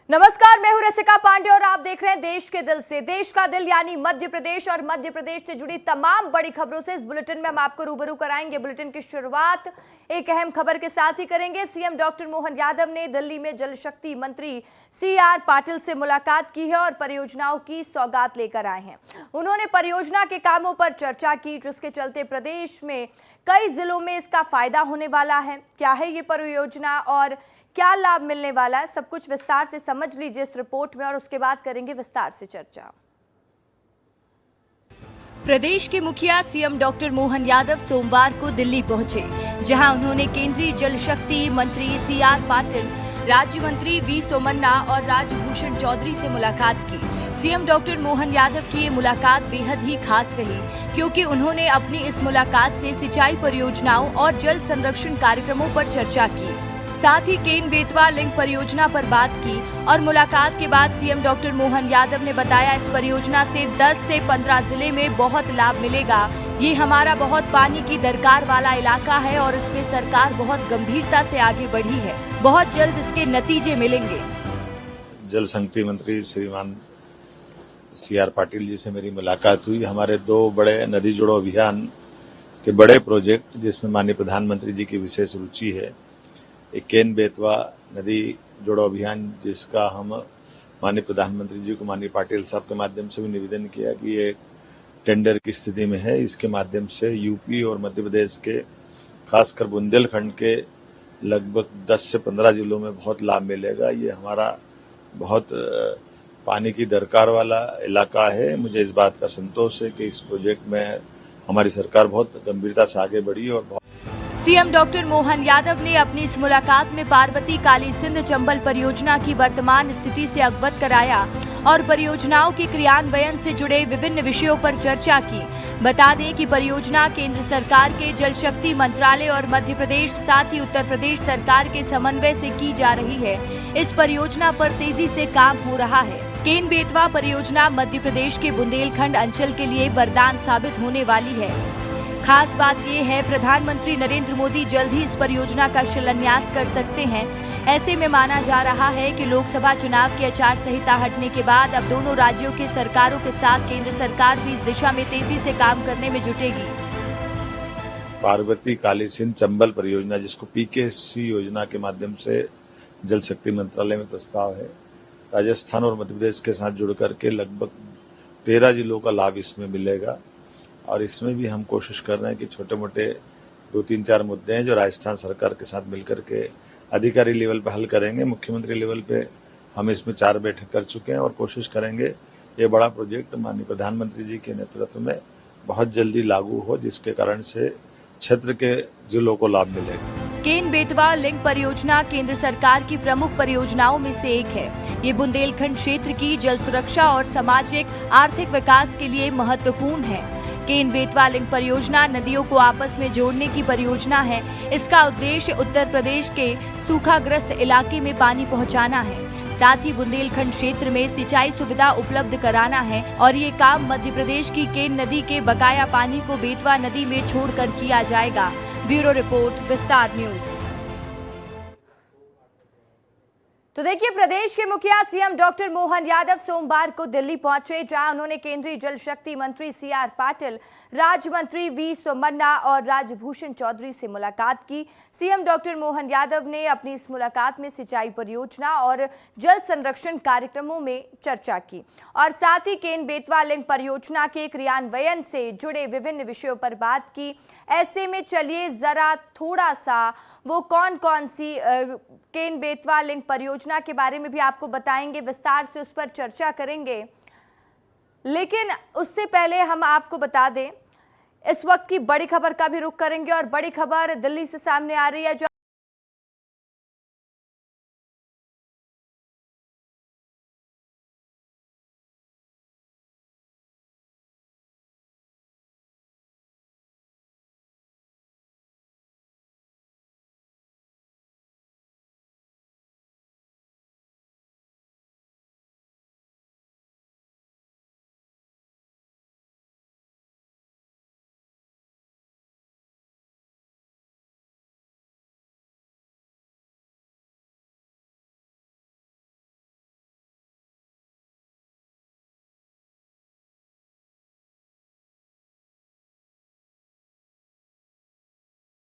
नमस्कार, मैं हूं रसिका पांडे और आप देख रहे हैं देश के दिल से। देश का दिल यानी मध्य प्रदेश और मध्य प्रदेश से जुड़ी तमाम बड़ी खबरों से इस बुलेटिन में हम आपको रूबरू कराएंगे। बुलेटिन की शुरुआत एक अहम खबर के साथ ही करेंगे। सीएम डॉक्टर मोहन यादव ने दिल्ली में जल शक्ति मंत्री सीआर पाटिल से मुलाकात की है और परियोजनाओं की सौगात लेकर आए हैं। उन्होंने परियोजना के कामों पर चर्चा की, जिसके चलते प्रदेश में कई जिलों में इसका फायदा होने वाला है। क्या है ये परियोजना और क्या लाभ मिलने वाला है, सब कुछ विस्तार से समझ लीजिए इस रिपोर्ट में और उसके बाद करेंगे विस्तार से चर्चा। प्रदेश के मुखिया सीएम डॉक्टर मोहन यादव सोमवार को दिल्ली पहुंचे, जहां उन्होंने केंद्रीय जल शक्ति मंत्री सीआर पाटिल, राज्य मंत्री वी सोमन्ना और राजभूषण चौधरी से मुलाकात की। सीएम डॉक्टर मोहन यादव की ये मुलाकात बेहद ही खास रही, क्योंकि उन्होंने अपनी इस मुलाकात से सिंचाई परियोजनाओं और जल संरक्षण कार्यक्रमों पर चर्चा की। साथ ही केन बेतवा लिंक परियोजना पर बात की और मुलाकात के बाद सीएम डॉक्टर मोहन यादव ने बताया, इस परियोजना से 10 से 15 जिले में बहुत लाभ मिलेगा। ये हमारा बहुत पानी की दरकार वाला इलाका है और इसमें सरकार बहुत गंभीरता से आगे बढ़ी है। बहुत जल्द इसके नतीजे मिलेंगे। जल शक्ति मंत्री श्रीमान सीआर पाटिल जी से मेरी मुलाकात हुई। हमारे दो बड़े नदी जोड़ो अभियान के बड़े प्रोजेक्ट, जिसमें माननीय प्रधानमंत्री जी की विशेष रुचि है, एक केन बेतवा नदी जोड़ो अभियान, जिसका हम माननीय प्रधानमंत्री जी को माननीय पाटिल साहब के माध्यम से भी निवेदन किया कि ये टेंडर की स्थिति में है। इसके माध्यम से यूपी और मध्य प्रदेश के खासकर बुंदेलखंड के लगभग 10 से 15 जिलों में बहुत लाभ मिलेगा। ये हमारा बहुत पानी की दरकार वाला इलाका है। मुझे इस बात का संतोष है कि इस प्रोजेक्ट में हमारी सरकार बहुत गंभीरता से आगे बढ़ी और सीएम डॉक्टर मोहन यादव ने अपनी इस मुलाकात में पार्वती काली सिंध चंबल परियोजना की वर्तमान स्थिति से अवगत कराया और परियोजनाओं के क्रियान्वयन से जुड़े विभिन्न विषयों पर चर्चा की। बता दें कि परियोजना केंद्र सरकार के जल शक्ति मंत्रालय और मध्य प्रदेश साथ ही उत्तर प्रदेश सरकार के समन्वय से की जा रही है। इस परियोजना पर तेजी से काम हो रहा है। केन बेतवा परियोजना मध्य प्रदेश के बुंदेलखंड अंचल के लिए वरदान साबित होने वाली है। खास बात ये है, प्रधानमंत्री नरेंद्र मोदी जल्द ही इस परियोजना का शिलान्यास कर सकते हैं। ऐसे में माना जा रहा है कि लोकसभा चुनाव की आचार संहिता हटने के बाद अब दोनों राज्यों की सरकारों के साथ केंद्र सरकार भी इस दिशा में तेजी से काम करने में जुटेगी। पार्वती काली सिंध चंबल परियोजना, जिसको पीकेसी योजना के माध्यम से जल शक्ति मंत्रालय में प्रस्ताव है, राजस्थान और मध्य प्रदेश के साथ जुड़ करके लगभग 13 जिलों का लाभ इसमें मिलेगा। और इसमें भी हम कोशिश कर रहे हैं कि छोटे मोटे 2-3-4 मुद्दे हैं जो राजस्थान सरकार के साथ मिलकर के अधिकारी लेवल पर हल करेंगे। मुख्यमंत्री लेवल पे हम इसमें 4 बैठक कर चुके हैं और कोशिश करेंगे ये बड़ा प्रोजेक्ट माननीय प्रधानमंत्री जी के नेतृत्व में बहुत जल्दी लागू हो, जिसके कारण से क्षेत्र के जिलों को लाभ मिलेगा। केन बेतवा लिंक परियोजना केंद्र सरकार की प्रमुख परियोजनाओं में से एक है। ये बुंदेलखंड क्षेत्र की जल सुरक्षा और सामाजिक आर्थिक विकास के लिए महत्वपूर्ण है। केन बेतवा लिंक परियोजना नदियों को आपस में जोड़ने की परियोजना है। इसका उद्देश्य उत्तर प्रदेश के सूखाग्रस्त इलाके में पानी पहुंचाना है, साथ ही बुंदेलखंड क्षेत्र में सिंचाई सुविधा उपलब्ध कराना है और ये काम मध्य प्रदेश की केन नदी के बकाया पानी को बेतवा नदी में छोड़कर किया जाएगा। ब्यूरो रिपोर्ट, विस्तार न्यूज। तो देखिए, प्रदेश के मुखिया सीएम डॉक्टर मोहन यादव सोमवार को दिल्ली पहुंचे, जहां उन्होंने केंद्रीय जल शक्ति मंत्री सीआर पाटिल, राज्य मंत्री वी सोमन्ना और राजभूषण चौधरी से मुलाकात की। सीएम डॉक्टर मोहन यादव ने अपनी इस मुलाकात में सिंचाई परियोजना और जल संरक्षण कार्यक्रमों में चर्चा की और साथ ही केन बेतवा लिंक परियोजना के क्रियान्वयन से जुड़े विभिन्न विषयों पर बात की। ऐसे में चलिए जरा थोड़ा सा वो कौन कौन सी केन बेतवा लिंक परियोजना के बारे में भी आपको बताएंगे, विस्तार से उस पर चर्चा करेंगे। लेकिन उससे पहले हम आपको बता दें, इस वक्त की बड़ी खबर का भी रुख करेंगे और बड़ी खबर दिल्ली से सामने आ रही है, जो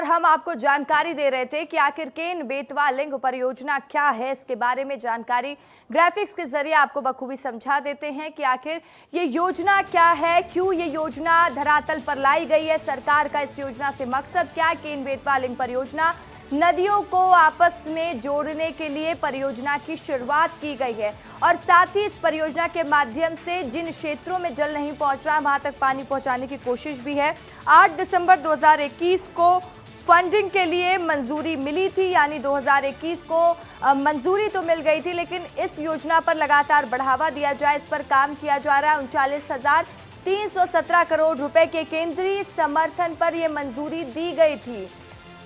हम आपको जानकारी दे रहे थे कि आखिर केन बेतवा लिंक परियोजना क्या है। इसके बारे में जानकारी ग्राफिक्स के जरिए आपको बखूबी समझा देते हैं कि आखिर ये योजना क्या है, क्यों ये योजना धरातल पर लाई गई है, सरकार का इस योजना से मकसद क्या है। केन बेतवा लिंक परियोजना नदियों को आपस में जोड़ने के लिए परियोजना की शुरुआत की गई है और साथ ही इस परियोजना के माध्यम से जिन क्षेत्रों में जल नहीं पहुंच रहा वहां तक पानी पहुंचाने की कोशिश भी है। 8 दिसंबर 2021 को फंडिंग के लिए मंजूरी मिली थी, यानी 2021 को मंजूरी तो मिल गई थी, लेकिन इस योजना पर लगातार बढ़ावा दिया जाए, इस पर काम किया जा रहा है। 39,317 करोड़ रुपए के केंद्रीय समर्थन पर यह मंजूरी दी गई थी।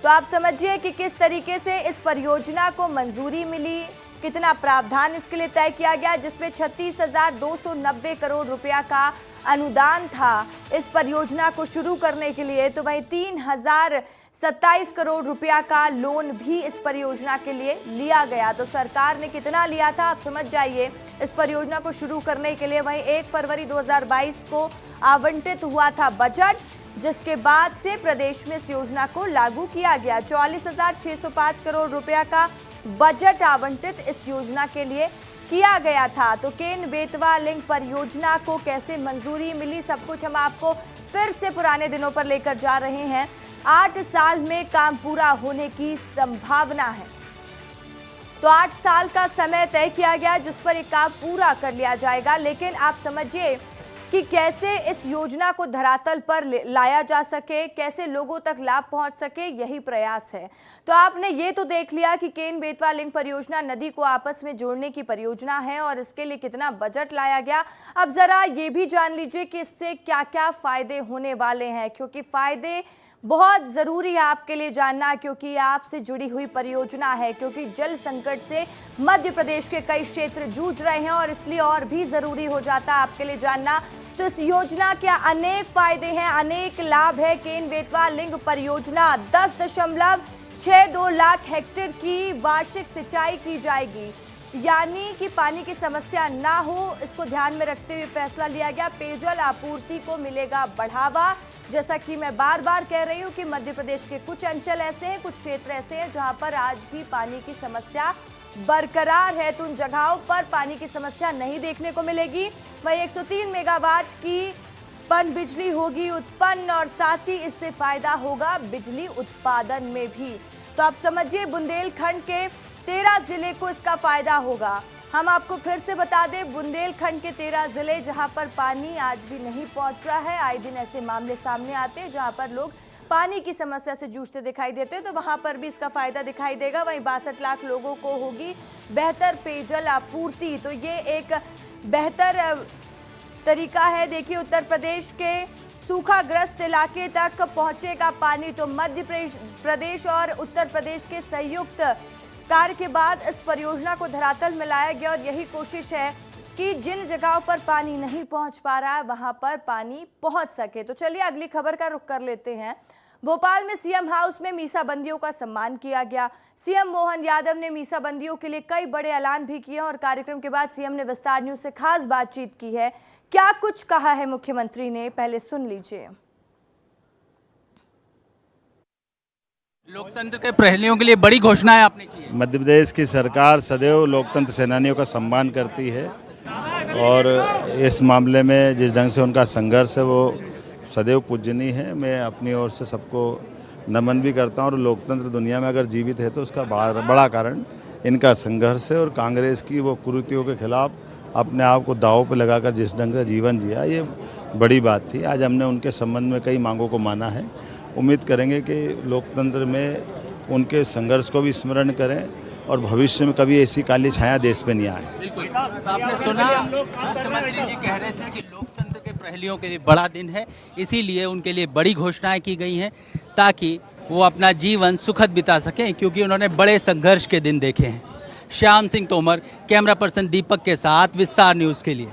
तो आप समझिए कि किस तरीके से इस परियोजना को मंजूरी मिली, कितना प्रावधान इसके लिए तय किया गया, जिसमें 36,290 करोड़ रुपया का अनुदान था इस परियोजना को शुरू करने के लिए। तो वहीं 3,027 करोड़ रुपया का लोन भी इस परियोजना के लिए लिया गया। तो सरकार ने कितना लिया था आप समझ जाइए इस परियोजना को शुरू करने के लिए। वहीं 1 फरवरी 2022 को आवंटित हुआ था बजट, जिसके बाद से प्रदेश में इस योजना को लागू किया गया। 44,605 करोड़ रुपया का बजट आवंटित इस योजना के लिए किया गया था। तो केन बेतवा लिंक परियोजना को कैसे मंजूरी मिली, सब कुछ हम आपको फिर से पुराने दिनों पर लेकर जा रहे हैं। 8 साल में काम पूरा होने की संभावना है। तो 8 साल का समय तय किया गया जिस पर एक काम पूरा कर लिया जाएगा। लेकिन आप समझिए कि कैसे इस योजना को धरातल पर लाया जा सके, कैसे लोगों तक लाभ पहुंच सके, यही प्रयास है। तो आपने ये तो देख लिया कि केन बेतवा लिंक परियोजना नदी को आपस में जोड़ने की परियोजना है और इसके लिए कितना बजट लाया गया। अब जरा ये भी जान लीजिए कि इससे क्या क्या फायदे होने वाले हैं, क्योंकि फायदे बहुत ज़रूरी है आपके लिए जानना, क्योंकि आपसे जुड़ी हुई परियोजना है, क्योंकि जल संकट से मध्य प्रदेश के कई क्षेत्र जूझ रहे हैं और इसलिए और भी ज़रूरी हो जाता है आपके लिए जानना। तो इस योजना के अनेक फायदे हैं, अनेक लाभ है। केन बेतवा लिंक परियोजना 10.62 लाख हेक्टेयर की वार्षिक सिंचाई की जाएगी, यानी कि पानी की समस्या ना हो, इसको ध्यान में रखते हुए फैसला लिया गया। पेयजल आपूर्ति को मिलेगा बढ़ावा। जैसा कि मैं बार बार कह रही हूँ कि मध्य प्रदेश के कुछ अंचल ऐसे हैं, कुछ क्षेत्र ऐसे हैं जहाँ पर आज भी पानी की समस्या बरकरार है, तो उन जगहों पर पानी की समस्या नहीं देखने को मिलेगी। वहीं 103 मेगावाट की पन बिजली होगी उत्पन्न और साथ ही इससे फायदा होगा बिजली उत्पादन में भी। तो आप समझिए बुंदेलखंड के 13 जिले को इसका फायदा होगा। हम आपको फिर से बता दें, बुंदेलखंड के 13 जिले जहां पर पानी आज भी नहीं पहुंच रहा है, आए दिन ऐसे मामले सामने आते हैं जहां पर लोग पानी की समस्या से जूझते दिखाई देते हैं, तो वहां पर भी इसका फायदा दिखाई देगा। वहीं 62 लाख लोगों को होगी बेहतर पेयजल आपूर्ति। तो ये एक बेहतर तरीका है। देखिए उत्तर प्रदेश के सूखाग्रस्त इलाके तक पहुंचेगा पानी। तो मध्य प्रदेश और उत्तर प्रदेश के संयुक्त कार्य के बाद इस परियोजना को धरातल में लाया गया और यही कोशिश है कि जिन जगहों पर पानी नहीं पहुंच पा रहा है वहां पर पानी पहुंच सके। तो चलिए अगली खबर का रुख कर लेते हैं। भोपाल में सीएम हाउस में मीसाबंदियों का सम्मान किया गया। सीएम मोहन यादव ने मीसाबंदियों के लिए कई बड़े ऐलान भी किए और कार्यक्रम के बाद सीएम ने विस्तार न्यूज से खास बातचीत की है। क्या कुछ कहा है मुख्यमंत्री ने, पहले सुन लीजिए। लोकतंत्र के प्रहरियों के लिए बड़ी घोषणाएं आपने की है। मध्य प्रदेश की सरकार सदैव लोकतंत्र सेनानियों का सम्मान करती है और इस मामले में जिस ढंग से उनका संघर्ष है वो सदैव पूजनीय है। मैं अपनी ओर से सबको नमन भी करता हूं और लोकतंत्र दुनिया में अगर जीवित है तो उसका बड़ा कारण इनका संघर्ष है और कांग्रेस की वो कुरीतियों के खिलाफ अपने आप को दांव पर लगाकर जिस ढंग से जीवन जिया, ये बड़ी बात थी। आज हमने उनके संबंध में कई मांगों को माना है। उम्मीद करेंगे कि लोकतंत्र में उनके संघर्ष को भी स्मरण करें और भविष्य में कभी ऐसी काली छाया देश पे नहीं आए। बिल्कुल, आपने सुना मुख्यमंत्री जी कह रहे थे कि लोकतंत्र के प्रहरियों के लिए बड़ा दिन है, इसीलिए उनके लिए बड़ी घोषणाएं की गई हैं ताकि वो अपना जीवन सुखद बिता सकें, क्योंकि उन्होंने बड़े संघर्ष के दिन देखे हैं। श्याम सिंह तोमर, कैमरा पर्सन दीपक के साथ, विस्तार न्यूज़ के लिए।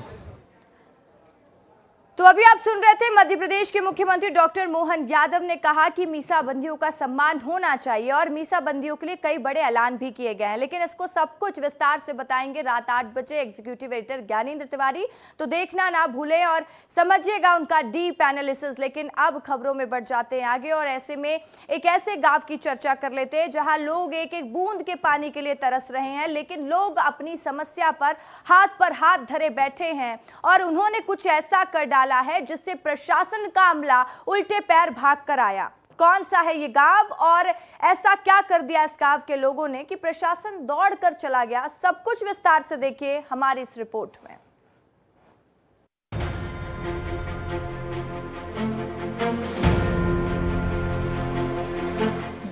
तो अभी आप सुन रहे थे मध्य प्रदेश के मुख्यमंत्री डॉक्टर मोहन यादव ने कहा कि मीसाबंदियों का सम्मान होना चाहिए और मीसाबंदियों के लिए कई बड़े ऐलान भी किए गए हैं, लेकिन इसको सब कुछ विस्तार से बताएंगे रात 8 बजे एग्जीक्यूटिव एडिटर ज्ञानेंद्र तिवारी। तो देखना ना भूलें और समझिएगा उनका डीप एनालिसिस। लेकिन अब खबरों में बढ़ जाते हैं आगे और ऐसे में एक ऐसे गांव की चर्चा कर लेते हैं जहां लोग एक एक बूंद के पानी के लिए तरस रहे हैं, लेकिन लोग अपनी समस्या पर हाथ धरे बैठे हैं और उन्होंने कुछ ऐसा कर डाला है जिससे प्रशासन का अमला उल्टे पैर भाग कर आया। कौन सा है ये गांव और ऐसा क्या कर दिया इस गांव के लोगों ने कि प्रशासन दौड़ कर चला गया? सब कुछ विस्तार से देखिए हमारी इस रिपोर्ट में।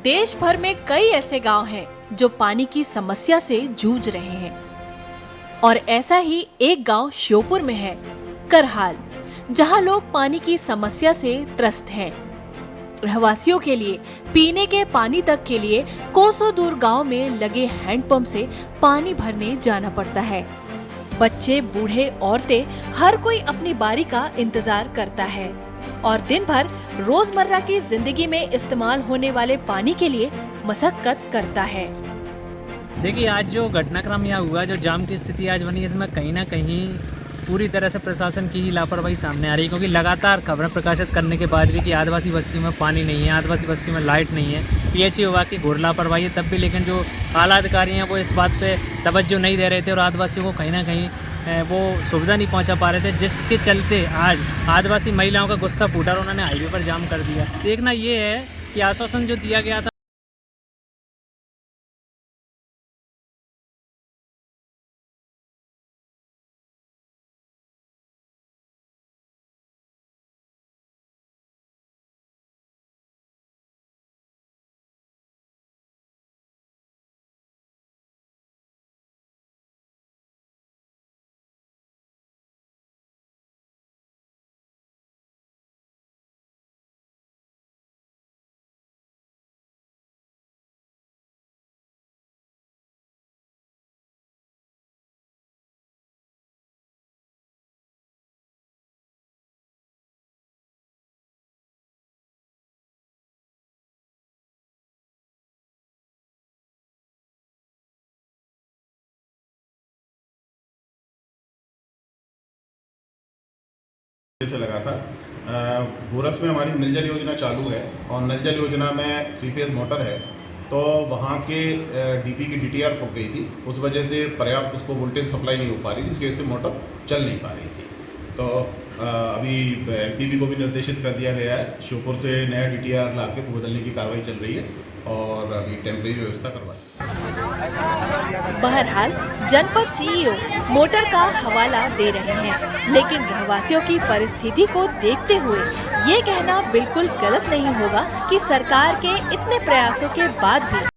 देश भर में कई ऐसे गांव हैं जो पानी की समस्या से जूझ रहे हैं और ऐसा ही एक गांव श्योपुर में है, करहाल, जहां लोग पानी की समस्या से त्रस्त हैं। रहवासियों के लिए पीने के पानी तक के लिए कोसों दूर गांव में लगे हैंडपंप से पानी भरने जाना पड़ता है। बच्चे, बूढ़े, औरतें, हर कोई अपनी बारी का इंतजार करता है और दिन भर रोजमर्रा की जिंदगी में इस्तेमाल होने वाले पानी के लिए मशक्कत करता है। देखिए, आज जो घटनाक्रम यहाँ हुआ, जो जाम की स्थिति आज बनी, इसमें कहीं ना कहीं पूरी तरह से प्रशासन की ही लापरवाही सामने आ रही है, क्योंकि लगातार खबरें प्रकाशित करने के बाद भी कि आदिवासी बस्ती में पानी नहीं है, आदिवासी बस्ती में लाइट नहीं है, पीएचई विभाग की घोर लापरवाही है, तब भी लेकिन जो आला अधिकारी हैं वो इस बात पे तवज्जो नहीं दे रहे थे और आदिवासियों को कहीं ना कहीं वो सुविधा नहीं पहुंचा पा रहे थे, जिसके चलते आज आदिवासी महिलाओं का गुस्सा फूटा और उन्होंने हाईवे पर जाम कर दिया। देखना ये है कि आश्वासन जो दिया गया था से लगा था। भूरस में हमारी नल जल योजना चालू है और नल जल योजना में 3 फेज मोटर है, तो वहाँ के डीपी की डीटीआर फूक गई थी, उस वजह से पर्याप्त उसको वोल्टेज सप्लाई नहीं हो पा रही थी, जिसकी वजह से मोटर चल नहीं पा रही थी। तो अभी एमपीबी को भी निर्देशित कर दिया गया है, श्योपुर से नया डीटीआर ला के बदलने की कार्रवाई चल रही है और अभी टेम्परेरी व्यवस्था करवाई। बहरहाल जनपद सीईओ मोटर का हवाला दे रहे हैं, लेकिन रहवासियों की परिस्थिति को देखते हुए ये कहना बिल्कुल गलत नहीं होगा कि सरकार के इतने प्रयासों के बाद भी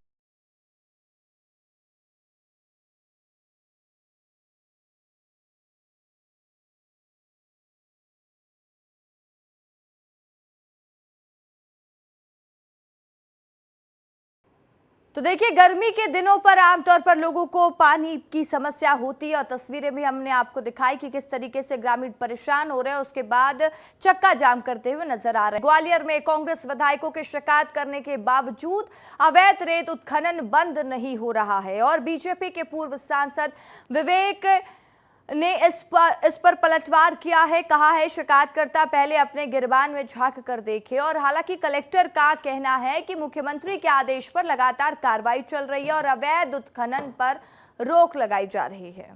तो देखिए, गर्मी के दिनों पर आमतौर पर लोगों को पानी की समस्या होती है और तस्वीरें भी हमने आपको दिखाई कि किस तरीके से ग्रामीण परेशान हो रहे हैं, उसके बाद चक्का जाम करते हुए नजर आ रहे हैं। ग्वालियर में कांग्रेस विधायकों के शिकायत करने के बावजूद अवैध रेत उत्खनन बंद नहीं हो रहा है और बीजेपी के पूर्व सांसद विवेक ने इस पर पलटवार किया है। कहा है शिकायतकर्ता पहले अपने गिरबान में झांक कर देखे। और हालांकि कलेक्टर का कहना है कि मुख्यमंत्री के आदेश पर लगातार कार्रवाई चल रही है और अवैध उत्खनन पर रोक लगाई जा रही है।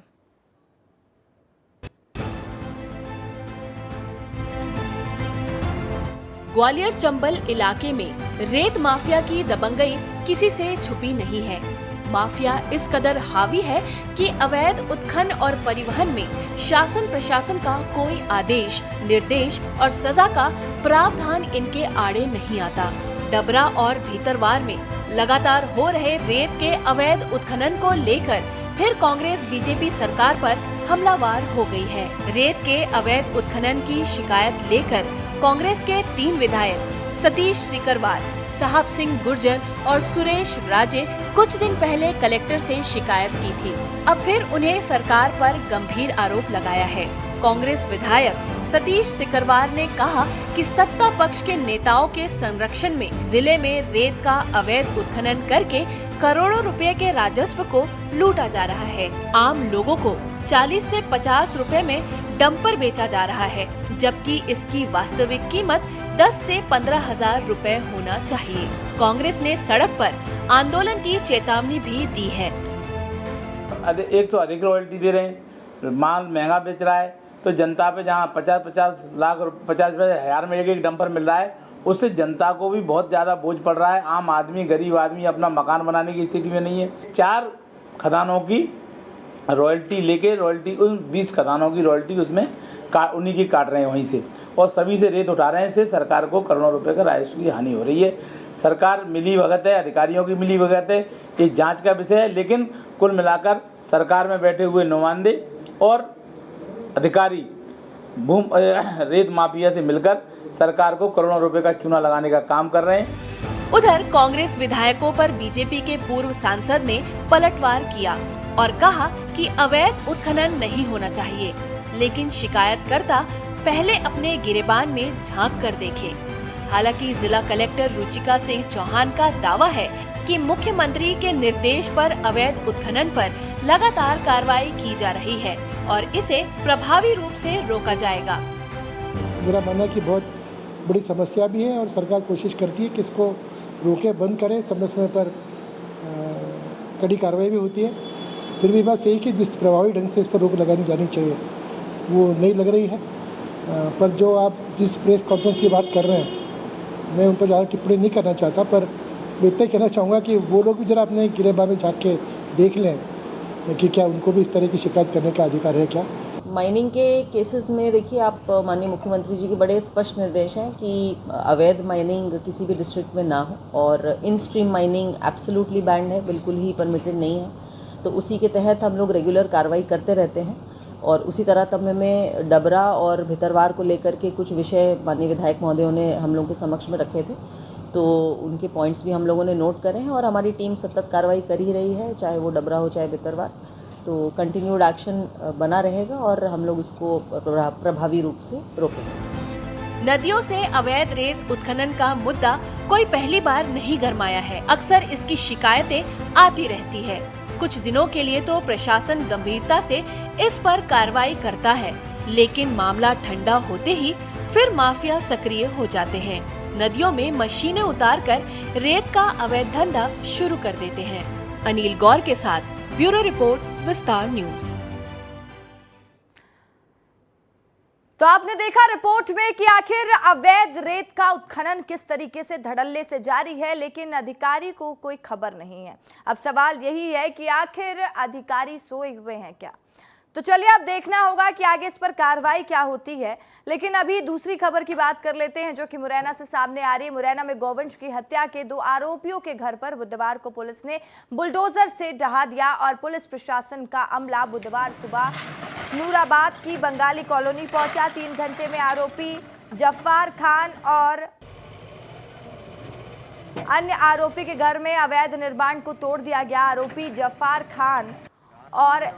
ग्वालियर चंबल इलाके में रेत माफिया की दबंगई किसी से छुपी नहीं है। माफिया इस कदर हावी है कि अवैध उत्खनन और परिवहन में शासन प्रशासन का कोई आदेश, निर्देश और सजा का प्रावधान इनके आड़े नहीं आता। डबरा और भीतरवार में लगातार हो रहे रेत के अवैध उत्खनन को लेकर फिर कांग्रेस बीजेपी सरकार पर हमलावार हो गई है। रेत के अवैध उत्खनन की शिकायत लेकर कांग्रेस के 3 विधायक सतीश सिकरवार, साहब सिंह गुर्जर और सुरेश राजे कुछ दिन पहले कलेक्टर से शिकायत की थी। अब फिर उन्हें सरकार पर गंभीर आरोप लगाया है। कांग्रेस विधायक सतीश सिकरवार ने कहा कि सत्ता पक्ष के नेताओं के संरक्षण में जिले में रेत का अवैध उत्खनन करके करोड़ों रुपए के राजस्व को लूटा जा रहा है। आम लोगों को 40 से 50 रुपए में डंपर बेचा जा रहा है, जबकि इसकी वास्तविक कीमत 10 से 15 हजार रुपए होना चाहिए। कांग्रेस ने सड़क पर आंदोलन की चेतावनी भी दी है। एक तो अधिक रॉयल्टी दे रहे हैं, माल महंगा बेच रहा है, तो जनता पे जहाँ 50-50 लाख 50 हज़ार में एक डंपर मिल रहा है, उससे जनता को भी बहुत ज़्यादा बोझ पड़ रहा है। आम आदमी, गरीब आदमी अपना मकान बनाने की स्थिति में नहीं है। 4 खदानों की रॉयल्टी लेके उन 20 खदानों की रॉयल्टी उसमें उन्हीं की काट रहे हैं वहीं से, और सभी से रेत उठा रहे हैं। इससे सरकार को करोड़ों रुपए का राजस्व की हानि हो रही है। सरकार मिली भगत है, अधिकारियों की मिली भगत है, ये जांच का विषय है। लेकिन कुल मिलाकर सरकार में बैठे हुए नुमाइंदे और अधिकारी रेत माफिया से मिलकर सरकार को करोड़ों रुपए का चूना लगाने का काम कर रहे हैं। उधर कांग्रेस विधायकों पर बीजेपी के पूर्व सांसद ने पलटवार किया और कहा कि अवैध उत्खनन नहीं होना चाहिए, लेकिन शिकायतकर्ता पहले अपने गिरेबान में झांक कर देखे। हालांकि जिला कलेक्टर रुचिका सिंह चौहान का दावा है कि मुख्यमंत्री के निर्देश पर अवैध उत्खनन पर लगातार कार्रवाई की जा रही है और इसे प्रभावी रूप से रोका जाएगा। मेरा मानना है कि बहुत बड़ी समस्या भी है और सरकार कोशिश करती है कि इसको रोके, बंद करे। समय समय पर कड़ी कार्रवाई भी होती है। फिर भी बात यही कि जिस प्रभावी ढंग से इस पर रोक लगानी जानी चाहिए वो नहीं लग रही है। पर जो आप जिस प्रेस कॉन्फ्रेंस की बात कर रहे हैं, मैं उन पर ज़्यादा टिप्पणी नहीं करना चाहता, पर मैं इतना कहना चाहूँगा कि वो लोग भी जरा अपने गिरेबान में झाँक के देख लें कि क्या उनको भी इस तरह की शिकायत करने का अधिकार है क्या। माइनिंग के केसेस में देखिए, आप माननीय मुख्यमंत्री जी के बड़े स्पष्ट निर्देश हैं कि अवैध माइनिंग किसी भी डिस्ट्रिक्ट में ना हो, और इन स्ट्रीम माइनिंग एब्सोल्युटली बैंड है, बिल्कुल ही परमिटेड नहीं है। तो उसी के तहत हम लोग रेगुलर कार्रवाई करते रहते हैं। और उसी तरह तब में डबरा और भितरवार को लेकर के कुछ विषय माननीय विधायक महोदयों ने हम लोगों के समक्ष में रखे थे, तो उनके पॉइंट्स भी हम लोगों ने नोट करे हैं और हमारी टीम सतत कार्रवाई कर ही रही है, चाहे वो डबरा हो चाहे भितरवार। तो कंटिन्यूड एक्शन बना रहेगा और हम लोग इसको प्रभावी रूप से रोकेंगे। नदियों से अवैध रेत उत्खनन का मुद्दा कोई पहली बार नहीं गरमाया है। अक्सर इसकी शिकायतें आती रहती है। कुछ दिनों के लिए तो प्रशासन गंभीरता से इस पर कार्रवाई करता है, लेकिन मामला ठंडा होते ही फिर माफिया सक्रिय हो जाते हैं। नदियों में मशीनें उतारकर रेत का अवैध धंधा शुरू कर देते हैं। अनिल गौर के साथ ब्यूरो रिपोर्ट, विस्तार न्यूज। तो आपने देखा रिपोर्ट में कि आखिर अवैध रेत का उत्खनन किस तरीके से धड़ल्ले से जारी है, लेकिन अधिकारी को कोई खबर नहीं है। अब सवाल यही है कि आखिर अधिकारी सोए हुए हैं क्या? तो चलिए अब देखना होगा कि आगे इस पर कार्रवाई क्या होती है। लेकिन अभी दूसरी खबर की बात कर लेते हैं, जो कि मुरैना से सामने आ रही है। मुरैना में गौवंश की हत्या के 2 आरोपियों के घर पर बुधवार को पुलिस ने बुलडोजर से ढहा दिया और पुलिस प्रशासन का अमला बुधवार सुबह नूराबाद की बंगाली कॉलोनी पहुंचा। 3 घंटे में आरोपी जफ्फार खान और अन्य आरोपी के घर में अवैध निर्माण को तोड़ दिया गया। आरोपी जफ्फार खान और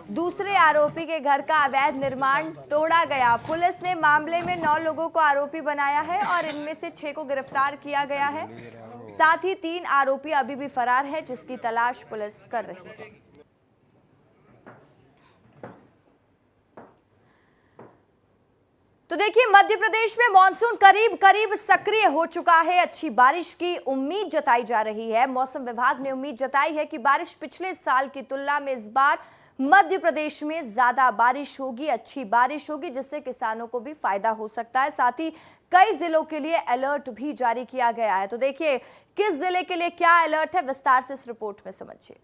दूसरे आरोपी के घर का अवैध निर्माण तोड़ा गया। पुलिस ने मामले में 9 लोगों को आरोपी बनाया है और इनमें से 6 को गिरफ्तार किया गया है। साथ ही 3 आरोपी अभी भी फरार है, जिसकी तलाश पुलिस कर रही है। तो देखिए, मध्य प्रदेश में मॉनसून करीब सक्रिय हो चुका है। अच्छी बारिश की उम्मीद जताई जा रही है। मौसम विभाग ने उम्मीद जताई है कि बारिश पिछले साल की तुलना में इस बार मध्य प्रदेश में ज्यादा बारिश होगी, अच्छी बारिश होगी, जिससे किसानों को भी फायदा हो सकता है। साथ ही कई जिलों के लिए अलर्ट भी जारी किया गया है। तो देखिए किस जिले के लिए क्या अलर्ट है, विस्तार से इस रिपोर्ट में समझिए।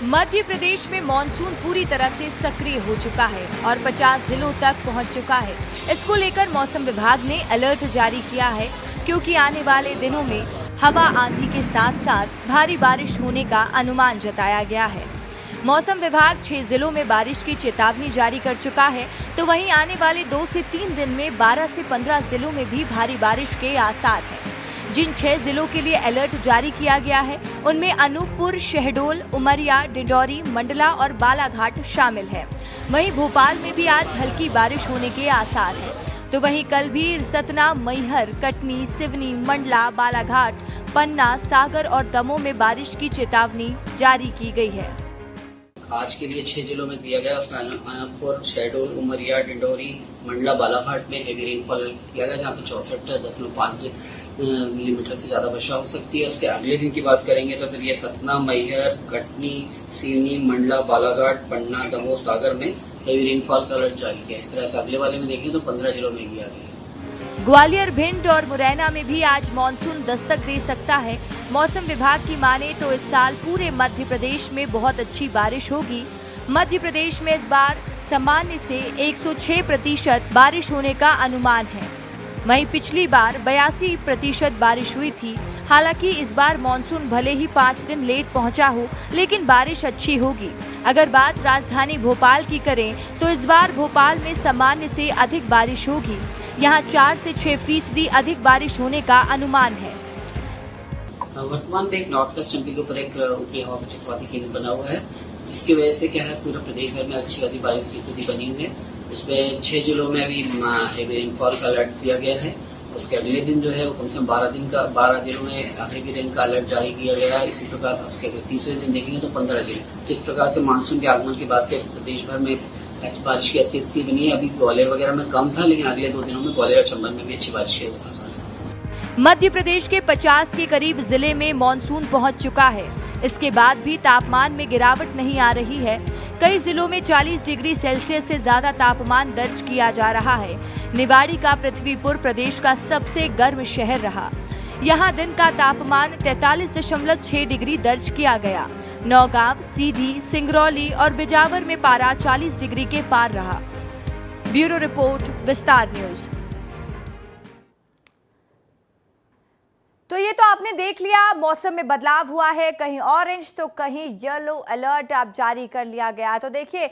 मध्य प्रदेश में मॉनसून पूरी तरह से सक्रिय हो चुका है और 50 जिलों तक पहुंच चुका है। इसको लेकर मौसम विभाग ने अलर्ट जारी किया है, क्योंकि आने वाले दिनों में हवा आंधी के साथ साथ भारी बारिश होने का अनुमान जताया गया है। मौसम विभाग 6 जिलों में बारिश की चेतावनी जारी कर चुका है, तो वहीं आने वाले 2 से 3 दिन में 12 से 15 जिलों में भी भारी बारिश के आसार हैं। जिन 6 जिलों के लिए अलर्ट जारी किया गया है उनमें अनूपपुर, शहडोल, उमरिया, डिंडौरी, मंडला और बालाघाट शामिल है। वहीं भोपाल में भी आज हल्की बारिश होने के आसार हैं। तो वहीं कल भी सतना, मैहर, कटनी, सिवनी, मंडला, बालाघाट, पन्ना, सागर और दमोह में बारिश की चेतावनी जारी की गई है। आज के लिए 6 जिलों में दिया गया, उसमें अनूपपुर, शहडोल, उमरिया, डिंडौरी, मंडला, बालाघाट में हेवी रेनफॉल किया गया, जहाँ पे 64.5 मिलीमीटर से ज्यादा वर्षा हो सकती है। उसके अगले दिन की बात करेंगे तो फिर ये सतना, मैहर, कटनी, सिवनी, मंडला, बालाघाट, पन्ना, दमोह, सागर में हेवी रेनफॉल का अलर्ट जारी किया। इस तरह से अगले वाले में देखें तो 15 जिलों में भी आ गया। ग्वालियर, भिंड और मुरैना में भी आज मानसून दस्तक दे सकता है। मौसम विभाग की माने तो इस साल पूरे मध्य प्रदेश में बहुत अच्छी बारिश होगी। मध्य प्रदेश में इस बार सामान्य से 106% बारिश होने का अनुमान है। वहीं पिछली बार 82% बारिश हुई थी। हालांकि इस बार मानसून भले ही 5 दिन लेट पहुंचा हो, लेकिन बारिश अच्छी होगी। अगर बात राजधानी भोपाल की करें तो इस बार भोपाल में सामान्य से अधिक बारिश होगी। यहाँ 4 से 6% अधिक बारिश होने का अनुमान है। वर्तमान में एक नॉर्थ वेस्ट एमपी के ऊपर एक ऊपरी हवा का चक्रवाती केंद्र बना हुआ है, जिसकी वजह से क्या है पूरा प्रदेश भर में अच्छी खासी बारिश की स्थिति बनी हुई है। इसमें 6 जिलों में अभी हेवी रेनफॉल का अलर्ट दिया गया है। उसके अगले दिन जो है वो कम से कम 12 जिलों में हेवी रेन का अलर्ट जारी किया गया है। इसी प्रकार उसके तीसरे दिन देखेंगे तो 15 जिले। इस प्रकार से मानसून के आगमन के बाद से प्रदेश भर में बारिश की अच्छी स्थिति बनी है। अभी ग्वालियर वगैरह में कम था, लेकिन अगले 2 दिनों में ग्वालियर और चंबल में भी अच्छी बारिश की मध्य प्रदेश के 50 के करीब जिले में मानसून पहुंच चुका है। इसके बाद भी तापमान में गिरावट नहीं आ रही है। कई जिलों में 40 डिग्री सेल्सियस से ज्यादा तापमान दर्ज किया जा रहा है। निवाड़ी का पृथ्वीपुर प्रदेश का सबसे गर्म शहर रहा। यहाँ दिन का तापमान 43.6 डिग्री दर्ज किया गया। नौगांव, सीधी, सिंगरौली और बिजावर में पारा 40 डिग्री के पार रहा। ब्यूरो रिपोर्ट, विस्तार न्यूज। तो ये तो आपने देख लिया, मौसम में बदलाव हुआ है, कहीं ऑरेंज तो कहीं येलो अलर्ट अब जारी कर लिया गया। तो देखिए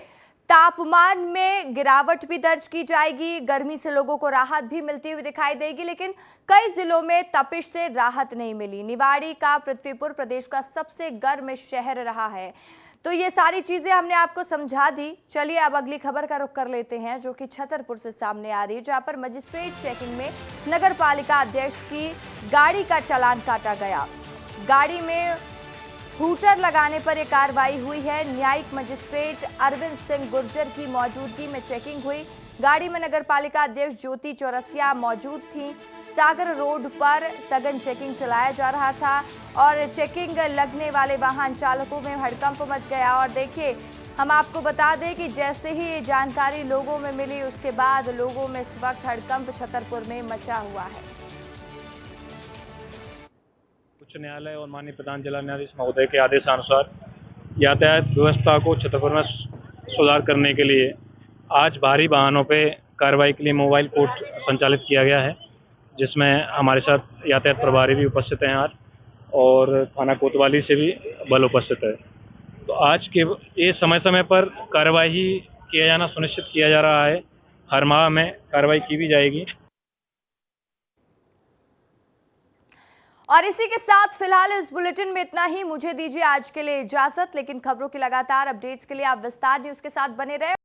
तापमान में गिरावट भी दर्ज की जाएगी, गर्मी से लोगों को राहत भी मिलती हुई दिखाई देगी, लेकिन कई जिलों में तपिश से राहत नहीं मिली। निवाड़ी का पृथ्वीपुर प्रदेश का सबसे गर्म शहर रहा है। तो ये सारी चीजें हमने आपको समझा दी। चलिए अब अगली खबर का रुख कर लेते हैं, जो कि छतरपुर से सामने आ रही है, जहां पर मजिस्ट्रेट चेकिंग में नगर पालिका अध्यक्ष की गाड़ी का चालान काटा गया। गाड़ी में हूटर लगाने पर यह कार्रवाई हुई है। न्यायिक मजिस्ट्रेट अरविंद सिंह गुर्जर की मौजूदगी में चेकिंग हुई। गाड़ी में नगर पालिका अध्यक्ष ज्योति चौरसिया मौजूद थी। सागर रोड पर सघन चेकिंग चलाया जा रहा था और चेकिंग लगने वाले वाहन चालकों में हड़कंप मच गया। और देखिए हम आपको बता दें कि जैसे ही ये जानकारी लोगों में मिली, उसके बाद लोगों में इस वक्त हड़कंप छतरपुर में मचा हुआ है। उच्च न्यायालय और माननीय प्रधान जिला न्यायाधीश महोदय के आदेशानुसार यातायात व्यवस्था को छतरपुर में सुधार करने के लिए आज भारी वाहनों पे कार्रवाई के लिए मोबाइल कोर्ट संचालित किया गया है, जिसमें हमारे साथ यातायात प्रभारी भी उपस्थित हैं आज और थाना कोतवाली से भी बल उपस्थित है। तो आज के ये समय समय पर कार्रवाई किया जाना सुनिश्चित किया जा रहा है। हर माह में कार्रवाई की भी जाएगी। और इसी के साथ फिलहाल इस बुलेटिन में इतना ही। मुझे दीजिए आज के लिए इजाजत, लेकिन खबरों की लगातार अपडेट्स के लिए आप विस्तार न्यूज के साथ बने रहे।